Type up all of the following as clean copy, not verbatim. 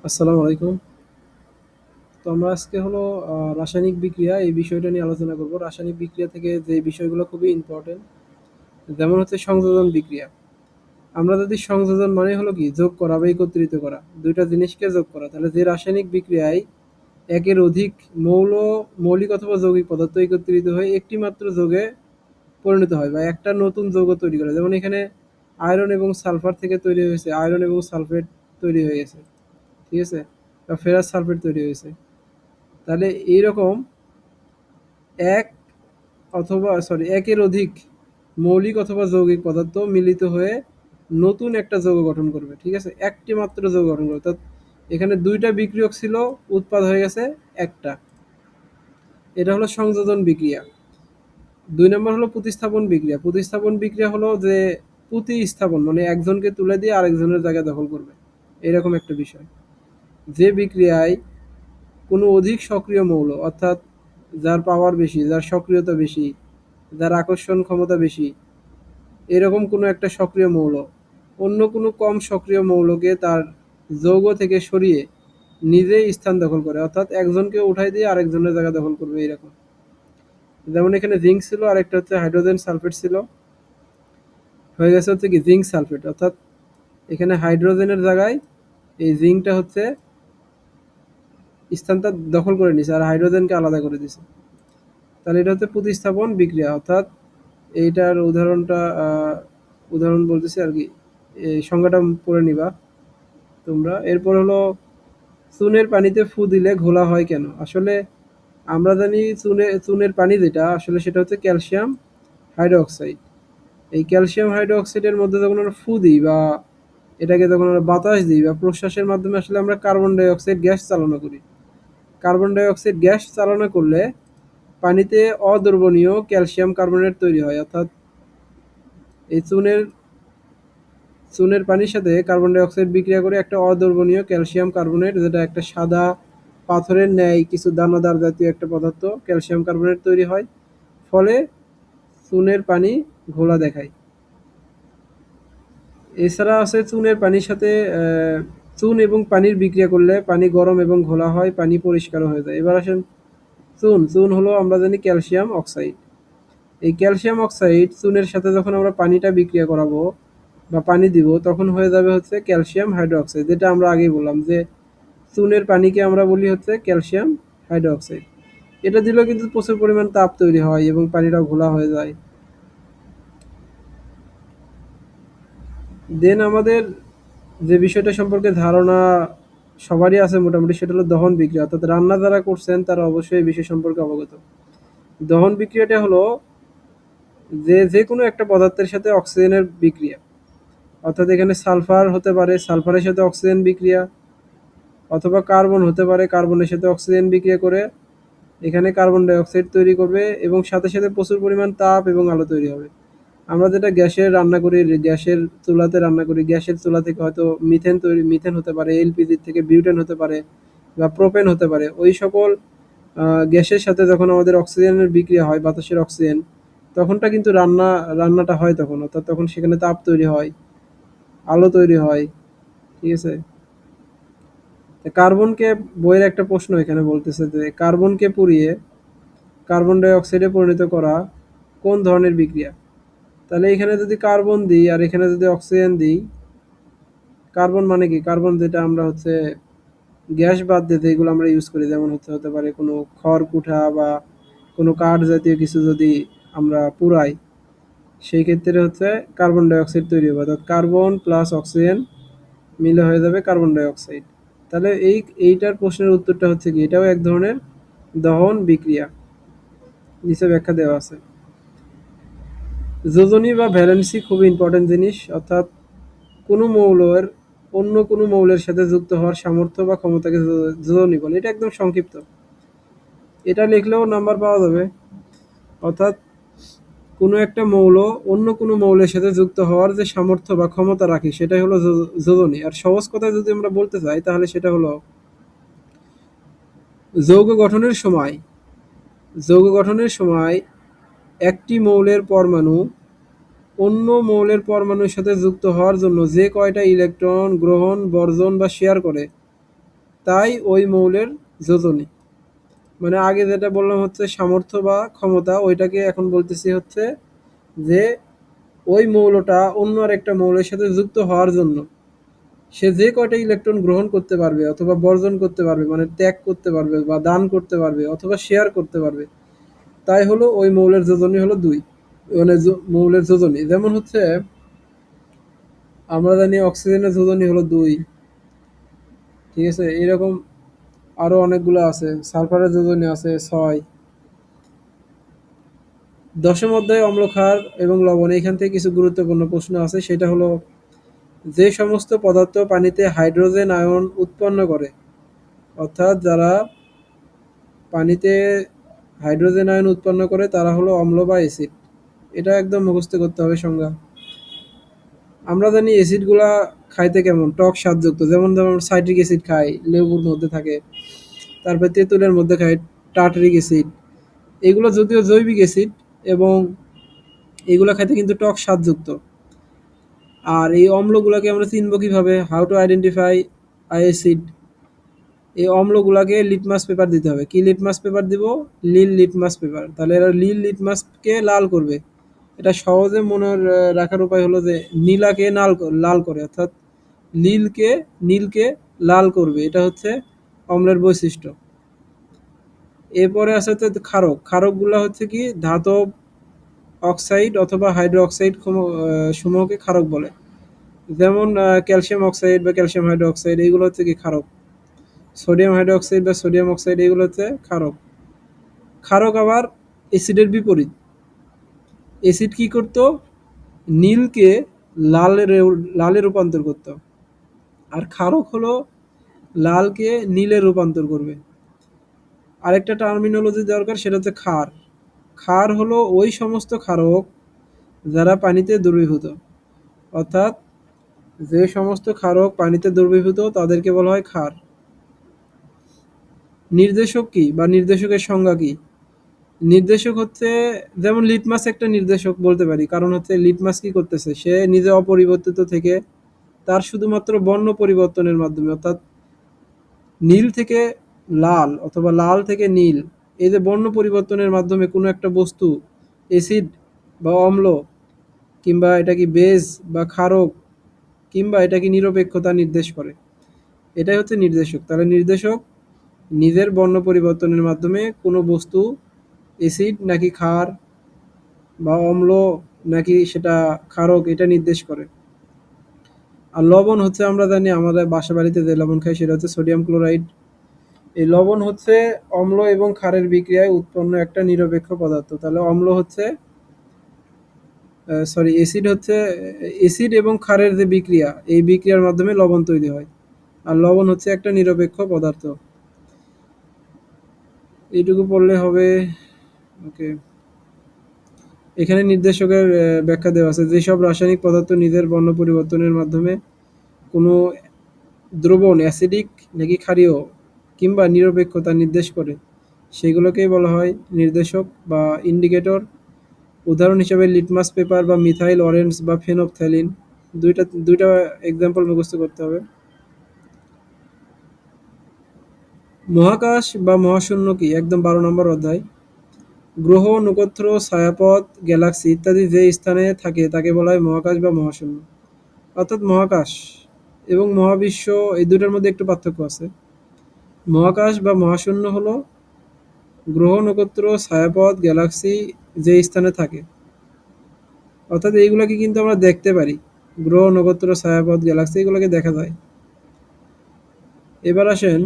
আসসালামু আলাইকুম। তো আমরা আজকে হলো রাসায়নিক বিক্রিয়া এই বিষয়টা নিয়ে আলোচনা করব। রাসায়নিক বিক্রিয়া থেকে যে বিষয়গুলো খুবই ইম্পর্টেন্ট, যেমন হচ্ছে সংযোজন বিক্রিয়া। আমরা যদি সংযোজন মানে হলো কি যোগ করা বা একত্রিত করা, দুইটা জিনিসকে যোগ করা, তাহলে যে রাসায়নিক বিক্রিয়ায় একের অধিক মৌল মৌলিক অথবা যৌগিক পদার্থ একত্রিত হয়ে একটি মাত্র যৌগে পরিণত হয় বা একটা নতুন যৌগ তৈরি করে। যেমন এখানে আয়রন এবং সালফার থেকে তৈরি হয়েছে, আয়রন এবং সালফেট তৈরি হয়ে গেছে, ঠিক আছে, বা ফেরাস সালফেট তৈরি হয়েছে। তাহলে এইরকম এক একের অধিক মৌলিক অথবা যৌগিক পদার্থ মিলিত হয়ে নতুন একটা যৌগ গঠন করবে, ঠিক আছে, একটি মাত্র যৌগ গঠন করবে। অর্থাৎ এখানে দুইটা বিক্রিয়ক ছিল, উৎপাদ হয়ে গেছে একটা। এটা হলো সংযোজন বিক্রিয়া। 2 নম্বর হলো প্রতিস্থাপন বিক্রিয়া। প্রতিস্থাপন বিক্রিয়া হলো যে প্রতিস্থাপন মানে একজনকে তুলে দিয়ে আরেকজনের জায়গা দখল করবে, এরকম একটা বিষয়। যে বিক্রিয়ায় কোনো অধিক সক্রিয় মৌল, অর্থাৎ যার পাওয়ার বেশি, যার সক্রিয়তা বেশি, যার আকর্ষণ ক্ষমতা বেশি, এরকম কোনো একটা সক্রিয় মৌল অন্য কোনো কম সক্রিয় মৌলকে তার যৌগ থেকে সরিয়ে নিজেই স্থান দখল করে, অর্থাৎ একজনকে উঠাই দিয়ে আরেকজনের জায়গা দখল করবে এরকম। যেমন এখানে জিঙ্ক ছিল আর একটা হচ্ছে হাইড্রোজেন সালফেট ছিল, হয়ে গেছে হচ্ছে কি জিঙ্ক সালফেট। অর্থাৎ এখানে হাইড্রোজেনের জায়গায় এই জিঙ্কটা হচ্ছে স্থানটা দখল করে নিছে আর হাইড্রোজেনকে আলাদা করে দিছে। তাহলে এটা হচ্ছে প্রতিস্থাপন বিক্রিয়া। অর্থাৎ এইটার উদাহরণ বলতেছি আর কি, এই সংজ্ঞাটা পড়ে নিবা তোমরা। এরপর হলো চুনের পানিতে ফু দিলে ঘোলা হয় কেন? আসলে আমরা জানি চুনের পানি যেটা, আসলে সেটা হচ্ছে ক্যালসিয়াম হাইড্রোক্সাইড। এই ক্যালসিয়াম হাইড্রোক্সাইডের মধ্যে যখন আমরা ফু দিই বা এটাকে যখন আমরা বাতাস দিই বা প্রশ্বাসের মাধ্যমে আসলে আমরা কার্বন ডাই অক্সাইড গ্যাস চালনা করি। কার্বন ডাই অক্সাইড গ্যাস চালনা করলে পানিতে অদ্রবণীয় ক্যালসিয়াম কার্বনেট তৈরি হয়। অর্থাৎ এই চুনের পানির সাথে কার্বন ডাই অক্সাইড বিক্রিয়া করে একটা অদ্রবণীয় ক্যালসিয়াম কার্বনেট, যেটা একটা সাদা পাথরের ন্যায় কিছু দানাদার জাতীয় একটা পদার্থ ক্যালসিয়াম কার্বনেট তৈরি হয়। ফলে চুনের পানি ঘোলা দেখায়। এছাড়া আছে চুনের পানির সাথে চুন এবং পানির বিক্রিয়া করলে পানি গরম এবং ঘোলা হয়, পানি পরিষ্কার হয়ে যায়। এবার আসেন চুন হলো আমরা জানি ক্যালসিয়াম অক্সাইড। এই ক্যালসিয়াম অক্সাইড চুনের সাথে যখন আমরা পানিটা বিক্রিয়া করাবো বা পানি দিব, তখন হয়ে যাবে হচ্ছে ক্যালসিয়াম হাইড্রোক্সাইড, যেটা আমরা আগেই বললাম যে চুনের পানিকে আমরা বলি হচ্ছে ক্যালসিয়াম হাইড্রোক্সাইড। এটা দিলেও কিন্তু প্রচুর পরিমাণ তাপ তৈরি হয় এবং পানিটা ঘোলা হয়ে যায়। দেন আমাদের যে বিষয়টা সম্পর্কে ধারণা সবারই আছে মোটামুটি, সেটা হলো দহন বিক্রিয়া। অর্থাৎ রান্না যারা করছেন তারা অবশ্যই এই বিষয় সম্পর্কে অবগত। দহন বিক্রিয়াটা হলো যে কোনো একটা পদার্থের সাথে অক্সিজেনের বিক্রিয়া। অর্থাৎ এখানে সালফার হতে পারে, সালফারের সাথে অক্সিজেন বিক্রিয়া, অথবা কার্বন হতে পারে, কার্বনের সাথে অক্সিজেন বিক্রিয়া করে এখানে কার্বন ডাই অক্সাইড তৈরি করবে এবং সাথে সাথে প্রচুর পরিমাণ তাপ এবং আলো তৈরি হবে। আমরা যেটা গ্যাসের রান্না করি, গ্যাসের চুলাতে রান্না করি, গ্যাসের চুলা থেকে হয়তো মিথেন হতে পারে, এলপিজি থেকে বিউটেন হতে পারে বা প্রোপেন হতে পারে। ওই সকল গ্যাসের সাথে যখন আমাদের অক্সিজেনের বিক্রিয়া হয়, বাতাসের অক্সিজেন, তখনটা কিন্তু রান্নাটা হয় তখন। অর্থাৎ তখন সেখানে তাপ তৈরি হয়, আলো তৈরি হয়, ঠিক আছে। কার্বনকে, বইয়ের একটা প্রশ্ন এখানে বলতেছে যে কার্বনকে পুড়িয়ে কার্বন ডাই অক্সাইডে পরিণত করা কোন ধরনের বিক্রিয়া? তাহলে এখানে যদি কার্বন দিই আর এখানে যদি অক্সিজেন দিই, কার্বন মানে কি, কার্বন যেটা আমরা হচ্ছে গ্যাস বাদ দিয়ে যেগুলো আমরা ইউজ করি, যেমন হতে পারে কোনো খড়কুটা বা কোনো কাঠ জাতীয় কিছু যদি আমরা পুড়াই, সেই ক্ষেত্রে হচ্ছে কার্বন ডাই অক্সাইড তৈরি হবে। অর্থাৎ কার্বন প্লাস অক্সিজেন মিলে হয়ে যাবে কার্বন ডাই অক্সাইড। তাহলে এইটার প্রশ্নের উত্তরটা হচ্ছে কি, এটাও এক ধরনের দহন বিক্রিয়া, নিচে ব্যাখ্যা দেওয়া আছে। যোজনী বা ভ্যালেন্সি খুবই ইম্পর্টেন্ট জিনিস। অর্থাৎ কোনো মৌলের অন্য কোনো মৌলের সাথে যুক্ত হওয়ার সামর্থ্য বা ক্ষমতাকে যোজনী বলে। এটা একদম সংক্ষিপ্ত, এটা লিখলেও নাম্বার পাওয়া যাবে। অর্থাৎ কোনো একটা মৌল অন্য কোনো মৌলের সাথে যুক্ত হওয়ার যে সামর্থ্য বা ক্ষমতা রাখে, সেটাই হলো যোজনী। আর সহজ কথায় যদি আমরা বলতে চাই, তাহলে সেটা হলো যৌগ গঠনের সময় যৌগ গঠনের সময় একটি মৌলের পরমাণু অন্য মৌলের পরমাণুর সাথে যুক্ত হওয়ার জন্য যে কয়টা ইলেকট্রন গ্রহণ, বর্জন বা শেয়ার করে, তাই ওই মৌলের যোজনী। মানে আগে যেটা বললাম হচ্ছে সামর্থ্য বা ক্ষমতা, ওইটাকে এখন বলতেছি হচ্ছে যে ওই মৌলটা অন্য আরেকটা মৌলের সাথে যুক্ত হওয়ার জন্য সে যে কয়টা ইলেকট্রন গ্রহণ করতে পারবে অথবা বর্জন করতে পারবে, মানে ত্যাগ করতে পারবে বা দান করতে পারবে অথবা শেয়ার করতে পারবে, তাই হলো ওই মৌলের যোজনী হলো 2। মানে মৌলের যোজনী যেমন হচ্ছে আমরা জানি অক্সিজেনের যোজনী হলো 2, ঠিক আছে? এরকম আরো অনেকগুলো আছে। সালফারের যোজনী আছে 6। দশম অধ্যায়ে অম্ল, ক্ষার এবং লবণ, এখান থেকে কিছু গুরুত্বপূর্ণ প্রশ্ন আছে। সেটা হলো যে সমস্ত পদার্থ পানিতে হাইড্রোজেন আয়ন উৎপন্ন করে, অর্থাৎ যারা পানিতে হাইড্রোজেন আয়ন উৎপন্ন করে তারা হলো অম্ল বা অ্যাসিড। এটা একদম মুখস্থ করতে হবে সংজ্ঞা। আমরা জানি অ্যাসিডগুলা খাইতে কেমন, টক স্বাদযুক্ত। যেমন যেমন সাইট্রিক অ্যাসিড খাই, লেবুর মধ্যে থাকে। তারপর তেঁতুলের মধ্যে খাই টার্টারিক অ্যাসিড। এগুলো যদিও জৈবিক অ্যাসিড এবং এগুলো খাইতে কিন্তু টক স্বাদযুক্ত। আর এই অম্লগুলোকে আমরা চিনব কিভাবে? How to identify acid. এই অম্লগুলাকে লিটমাস পেপার দিতে হবে। কি লিটমাস পেপার দিব? নীল লিটমাস পেপার। তাহলে এরা নীল লিটমাসকে লাল করবে। এটা সহজে মনে রাখার উপায় হলো যে নীলাকে লাল করে, অর্থাৎ নীলকে লাল করবে। এটা হচ্ছে অম্লের বৈশিষ্ট্য। এরপরে আছে হচ্ছে ক্ষারক। ক্ষারকগুলো হচ্ছে কি ধাতব অক্সাইড অথবা হাইড্রো অক্সাইড সমূহকে ক্ষারক বলে। যেমন ক্যালসিয়াম অক্সাইড বা ক্যালসিয়াম হাইড্রো অক্সাইড, এইগুলো হচ্ছে কি ক্ষারক। সোডিয়াম হাইড্রো অক্সাইড বা সোডিয়াম অক্সাইড, এইগুলো হচ্ছে ক্ষারক। ক্ষারক আবার অ্যাসিডের বিপরীত। অ্যাসিড কি করত? নীলকে লালে রূপান্তর করত। আর ক্ষারক হলো লালকে নীলে রূপান্তর করবে। আরেকটা টার্মিনোলজি দরকার, সেটা হচ্ছে ক্ষার। ক্ষার হলো ওই সমস্ত ক্ষারক যারা পানিতে দ্রবীভূত, অর্থাৎ যে সমস্ত ক্ষারক পানিতে দ্রবীভূত তাদেরকে বলা হয় ক্ষার। নির্দেশক কি বা নির্দেশকের সংজ্ঞা কি? নির্দেশক হচ্ছে, যেমন লিটমাস একটা নির্দেশক বলতে পারি, কারণ হচ্ছে লিটমাস কি করতেছে, সে নিজে অপরিবর্তিত থেকে তার শুধুমাত্র বর্ণ পরিবর্তনের মাধ্যমে, অর্থাৎ নীল থেকে লাল অথবা লাল থেকে নীল, এই যে বর্ণ পরিবর্তনের মাধ্যমে কোনো একটা বস্তু অ্যাসিড বা অম্ল, কিংবা এটা কি বেজ বা ক্ষারক, কিংবা এটা কি নিরপেক্ষতা নির্দেশ করে। এটাই হচ্ছে নির্দেশক। তাহলে নির্দেশক নিজের বর্ণ পরিবর্তনের মাধ্যমে কোনো বস্তু অ্যাসিড নাকি ক্ষার বা অম্ল নাকি সেটা ক্ষারক, এটা নির্দেশ করে। আর লবণ হচ্ছে, আমরা জানি আমাদের বাসা বাড়িতে যে লবণ খাই সেটা হচ্ছে সোডিয়াম ক্লোরাইড। এই লবণ হচ্ছে অম্ল এবং ক্ষারের বিক্রিয়ায় উৎপন্ন একটা নিরপেক্ষ পদার্থ। তাহলে অম্ল হচ্ছে অ্যাসিড হচ্ছে অ্যাসিড এবং ক্ষারের যে বিক্রিয়া, এই বিক্রিয়ার মাধ্যমে লবণ তৈরি হয়। আর লবণ হচ্ছে একটা নিরপেক্ষ পদার্থ। এইটুকু পড়লে হবে। ওকে, এখানে নির্দেশকের ব্যাখ্যা দেওয়া আছে। যেসব রাসায়নিক পদার্থ নিজের বর্ণ পরিবর্তনের মাধ্যমে কোনো দ্রবণ অ্যাসিডিক নাকি ক্ষারীয় কিংবা নিরপেক্ষতা নির্দেশ করে, সেগুলোকেই বলা হয় নির্দেশক বা ইন্ডিকেটর। উদাহরণ হিসেবে লিটমাস পেপার বা মিথাইল অরেঞ্জ বা ফেনফথ্যালিন। দুইটা এক্সাম্পল মুখস্থ করতে হবে। মহাকাশ বা মহাশূন্য কি? একদম 12 নম্বর অধ্যায়। গ্রহ, নক্ষত্র, ছায়াপথ, গ্যালাক্সি ইত্যাদি যে স্থানে থাকে তাকে বলা হয় মহাকাশ বা মহাশূন্য। অর্থাৎ মহাকাশ এবং মহাবিশ্ব, এই দুটার মধ্যে একটু পার্থক্য আছে। মহাকাশ বা মহাশূন্য হলো গ্রহ, নক্ষত্র, ছায়াপথ, গ্যালাক্সি যে স্থানে থাকে, অর্থাৎ এইগুলোকে কিন্তু আমরা দেখতে পারি। গ্রহ, নক্ষত্র, ছায়াপথ, গ্যালাক্সি এগুলোকে দেখা যায়। এবার আসেন,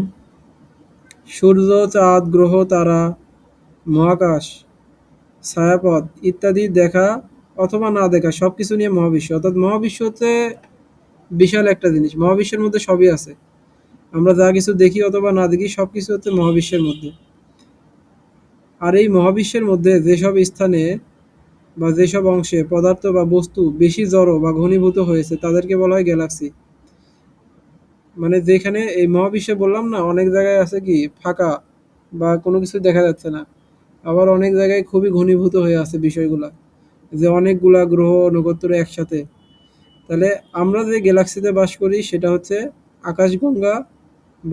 সূর্য, চাঁদ, গ্রহ, তারা, মহাকাশ, ছায়াপথ ইত্যাদি দেখা অথবা না দেখা সবকিছু নিয়ে মহাবিশ্ব। অর্থাৎ মহাবিশ্ব হচ্ছে বিশাল একটা জিনিস। মহাবিশ্বের মধ্যে সবই আছে। আমরা যা কিছু দেখি অথবা না দেখি সবকিছু হচ্ছে মহাবিশ্বের মধ্যে। আর এই মহাবিশ্বের মধ্যে যেসব স্থানে বা যেসব অংশে পদার্থ বা বস্তু বেশি জড় বা ঘনীভূত হয়েছে তাদেরকে বলা হয় গ্যালাক্সি। মানে যেখানে এই মহাবিশ্বে বললাম না, অনেক জায়গায় আছে কি ফাঁকা বা কোনো কিছু দেখা যাচ্ছে না, আবার অনেক জায়গায় খুবই ঘনীভূত হয়ে আছে বিষয়গুলা, যে অনেকগুলা গ্রহ নক্ষত্র একসাথে। তাহলে আমরা যে গ্যালাক্সিতে বাস করি সেটা হচ্ছে আকাশগঙ্গা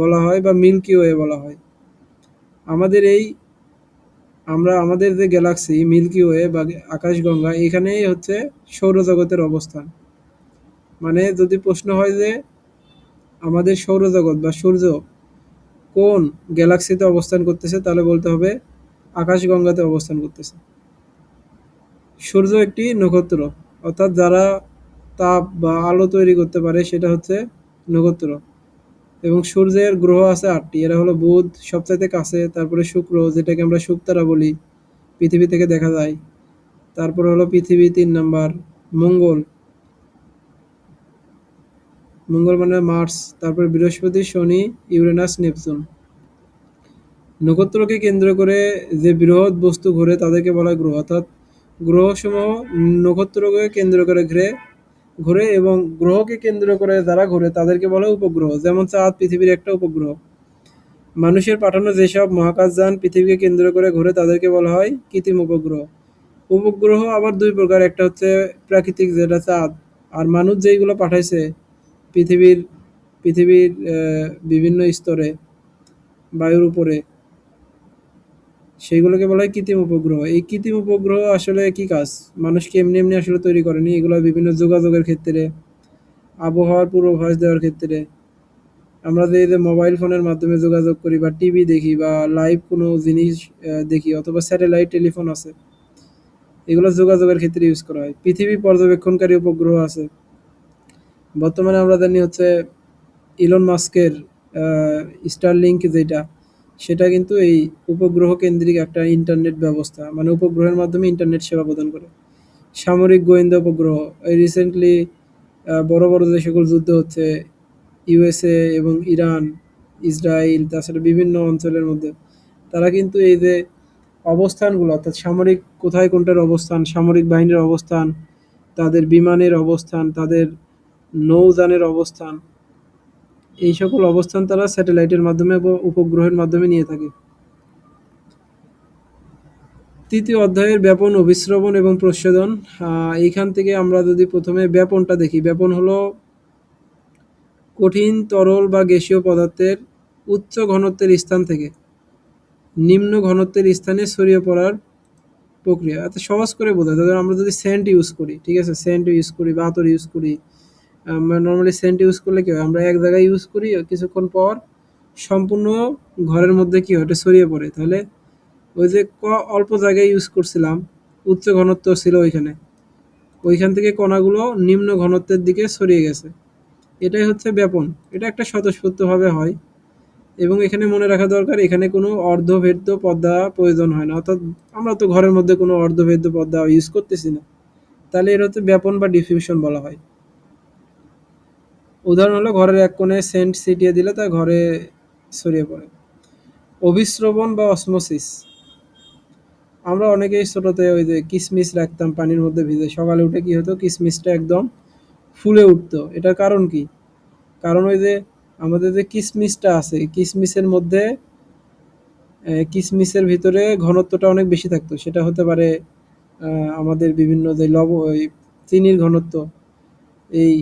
বলা হয় বা মিল্কি ওয়ে বলা হয়। আমাদের এই আমাদের যে গ্যালাক্সি মিল্কি ওয়ে বা আকাশগঙ্গা এখানেই হচ্ছে সৌরজগতের অবস্থান। মানে যদি প্রশ্ন হয় যে আমাদের সৌরজগৎ বা সূর্য কোন গ্যালাক্সিতে অবস্থান করতেছে, তাহলে বলতে হবে আকাশগঙ্গাতে অবস্থান করতেছে। সূর্য একটি নক্ষত্র, অর্থাৎ যারা তাপ বা আলো তৈরি করতে পারে সেটা হচ্ছে নক্ষত্র। এবং সূর্যের গ্রহ আছে ৮টি। এরা হলো বুধ সবচাইতে কাছে, তারপরে শুক্র যেটাকে আমরা শুকতারা বলি, পৃথিবী থেকে দেখা যায়। তারপরে হলো পৃথিবী ৩ নাম্বার, মঙ্গল, মঙ্গল মানে মার্স, তারপরে বৃহস্পতি, শনি, ইউরেনাস, নেপচুন। নক্ষত্রকে কেন্দ্র করে যে বৃহৎ বস্তু ঘোরে তাদেরকে বলা হয় গ্রহ, অর্থাৎ গ্রহসমূহ নক্ষত্রকে কেন্দ্র করে ঘুরে ঘুরে এবং গ্রহকে কেন্দ্র করে যারা ঘুরে তাদেরকে বলা হয় উপগ্রহ। যেমন চাঁদ পৃথিবীর একটা উপগ্রহ। মানুষের পাঠানো যেসব মহাকাশযান পৃথিবীকে কেন্দ্র করে ঘুরে তাদেরকে বলা হয় কৃত্রিম উপগ্রহ। উপগ্রহ আবার দুই প্রকার, একটা হচ্ছে প্রাকৃতিক যেটা চাঁদ, আর মানুষ যেইগুলো পাঠাইছে পৃথিবীর পৃথিবীর বিভিন্ন স্তরে বায়ুর উপরে, সেইগুলোকে বলা হয় কৃত্রিম উপগ্রহ। এই কৃত্রিম উপগ্রহ আসলে কি কাজ, মানুষকে এমনি এমনি আসলে তৈরি করেনি, এগুলো বিভিন্ন যোগাযোগের ক্ষেত্রে, আবহাওয়ার পূর্বাভাস দেওয়ার ক্ষেত্রে, আমরা যে মোবাইল ফোনের মাধ্যমে যোগাযোগ করি বা টিভি দেখি বা লাইভ কোনো জিনিস দেখি, অথবা স্যাটেলাইট টেলিফোন আছে, এগুলো যোগাযোগের ক্ষেত্রে ইউজ করা হয়। পৃথিবী পর্যবেক্ষণকারী উপগ্রহ আছে। বর্তমানে আমরা জানি হচ্ছে ইলন মাস্কের স্টারলিংক যেটা, সেটা কিন্তু এই উপগ্রহ কেন্দ্রিক একটা ইন্টারনেট ব্যবস্থা, মানে উপগ্রহের মাধ্যমে ইন্টারনেট সেবা প্রদান করে। সামরিক গোয়েন্দা উপগ্রহ, এই রিসেন্টলি বড় বড় যে সকল যুদ্ধ হচ্ছে ইউএসএ এবং ইরান, ইসরায়েল, তাছাড়া বিভিন্ন অঞ্চলের মধ্যে, তারা কিন্তু এই যে অবস্থানগুলো, অর্থাৎ সামরিক কোথায় কোনটার অবস্থান, সামরিক বাহিনীর অবস্থান, তাদের বিমানের অবস্থান, তাদের নৌযানের অবস্থান, এই সকল অবস্থান তারা স্যাটেলাইটের মাধ্যমে বা উপগ্রহের মাধ্যমে নিয়ে থাকে। তৃতীয় অধ্যায়ের ব্যাপন, অভিস্রবণ এবং প্রচ্ছেদন। এইখান থেকে আমরা যদি প্রথমে ব্যাপনটা দেখি, ব্যাপন হলো কঠিন তরল বা গ্যাসীয় পদার্থের উচ্চ ঘনত্বের স্থান থেকে নিম্ন ঘনত্বের স্থানে ছড়িয়ে পড়ার প্রক্রিয়া। এত সহজ করে বোঝায়, ধরুন আমরা যদি সেন্ট ইউজ করি, ঠিক আছে, সেন্ট ইউজ করি বা আতর ইউজ করি, আমরা নর্মালি সেন্ট ইউজ করলে কি হয়, আমরা এক জায়গায় ইউজ করি, কিছুক্ষণ পর সম্পূর্ণ ঘরের মধ্যে কি হয়, ওটা ছড়িয়ে পড়ে। তাহলে ওই যে অল্প জায়গায় ইউজ করছিলাম, উচ্চ ঘনত্ব ছিল ওইখানে, ওইখান থেকে কণাগুলো নিম্ন ঘনত্বের দিকে ছড়িয়ে গেছে, এটাই হচ্ছে ব্যাপন। এটা একটা স্বতঃস্ফূর্তভাবে হয়। এবং এখানে মনে রাখা দরকার, এখানে কোনো অর্ধভেদ্য পর্দা প্রয়োজন হয় না, অর্থাৎ আমরা তো ঘরের মধ্যে কোনো অর্ধভেদ্য পর্দা ইউজ করতেছি না, তাহলে এর হচ্ছে ব্যাপন বা ডিফিউশন বলা হয়। উদাহরণ হলো ঘরের এক কোণে সেন্ট ছিটিয়ে দিলে তা ঘরে ছড়িয়ে পড়ে। অভিস্রবণ বা অসমোসিস, আমরা অনেকেই ছোটতে ওই যে কিসমিস রাখতাম পানির মধ্যে ভিজে, সকালে উঠে কি হতো, কিসমিসটা একদম ফুলে উঠতো। এটার কারণ কি? কারণ ওই যে আমাদের যে কিসমিসটা আছে, কিসমিসের মধ্যে কিসমিসের ভিতরে ঘনত্বটা অনেক বেশি থাকতো। সেটা হতে পারে আমাদের বিভিন্ন যে ওই চিনির ঘনত্ব, এই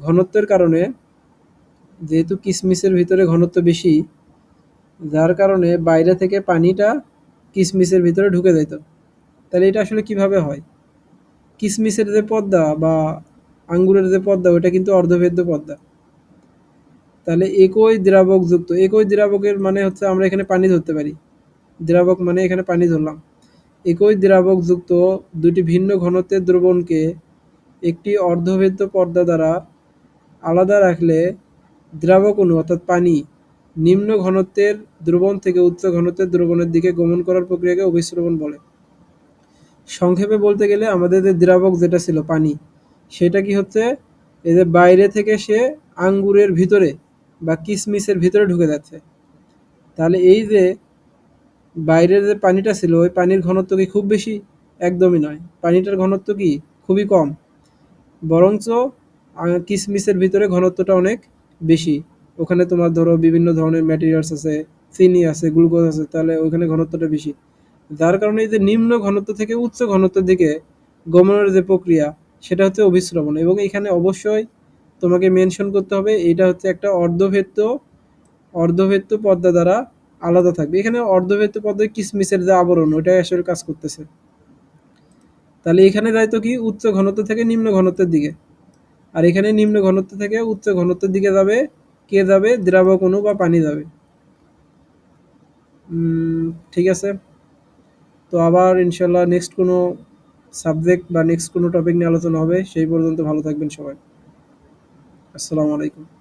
ঘনত্বের কারণে, যেহেতু কিসমিসের ভিতরে ঘনত্ব বেশি, যার কারণে বাইরে থেকে পানিটা কিসমিসের ভিতরে ঢুকে যেত। তাহলে এটা আসলে কিভাবে হয়? কিসমিসের যে পর্দা বা আঙ্গুরের যে পর্দা, ওটা কিন্তু অর্ধভেদ্য পর্দা। তাহলে একই দ্রাবকযুক্ত, একই দ্রাবকের মানে হচ্ছে আমরা এখানে পানি ধরতে পারি, দ্রাবক মানে এখানে পানি ধরলাম। একই দ্রাবকযুক্ত দুটি ভিন্ন ঘনত্বের দ্রবণকে একটি অর্ধভেদ্য পর্দা দ্বারা আলাদা রাখলে দ্রাবক অণু অর্থাৎ পানি নিম্ন ঘনত্বের দ্রবণ থেকে উচ্চ ঘনত্বের দ্রবণের দিকে গমন করার প্রক্রিয়াকে অভিস্রবণ বলে। সংক্ষেপে বলতে গেলে আমাদের যে দ্রাবক যেটা ছিল পানি, সেটা কি হচ্ছে, এই যে বাইরে থেকে সে আঙ্গুরের ভিতরে বা কিসমিসের ভিতরে ঢুকে যাচ্ছে। তাহলে এই যে বাইরের যে পানিটা ছিল, ওই পানির ঘনত্ব কি খুব বেশি? একদমই নয়। পানিটার ঘনত্ব কি খুবই কম, বরঞ্চ কিসমিসের ভিতরে ঘনত্বটা অনেক বেশি। ওখানে তোমার ধরো বিভিন্ন ধরনের ম্যাটেরিয়ালস আছে, চিনি আছে, গ্লুকোজ আছে, তাহলে ওইখানে ঘনত্বটা বেশি। যার কারণে এই যে নিম্ন ঘনত্ব থেকে উচ্চ ঘনত্বের দিকে গমনের যে প্রক্রিয়া, সেটা হচ্ছে অভিস্রবণ। এবং এখানে অবশ্যই তোমাকে মেনশন করতে হবে, এটা হচ্ছে একটা অর্ধভেদ্য অর্ধভেদ্য পর্দা দ্বারা আলাদা থাকবে। এখানে অর্ধভেদ্য পর্দায় কিসমিসের যে আবরণ ওইটাই আসলে কাজ করতেছে। তাহলে এখানে যাইতো কি উচ্চ ঘনত্ব থেকে নিম্ন ঘনত্বের দিকে, আর এখানে নিম্ন ঘনত্ব থেকে উচ্চ ঘনত্বের দিকে যাবে। কে যাবে? দ্রাবক অণু বা পানি যাবে। ঠিক আছে। তো আবার ইনশাল্লাহ নেক্সট কোনো সাবজেক্ট বা নেক্সট কোনো টপিক নিয়ে আলোচনা হবে। সেই পর্যন্ত ভালো থাকবেন সবাই। আসসালামু আলাইকুম।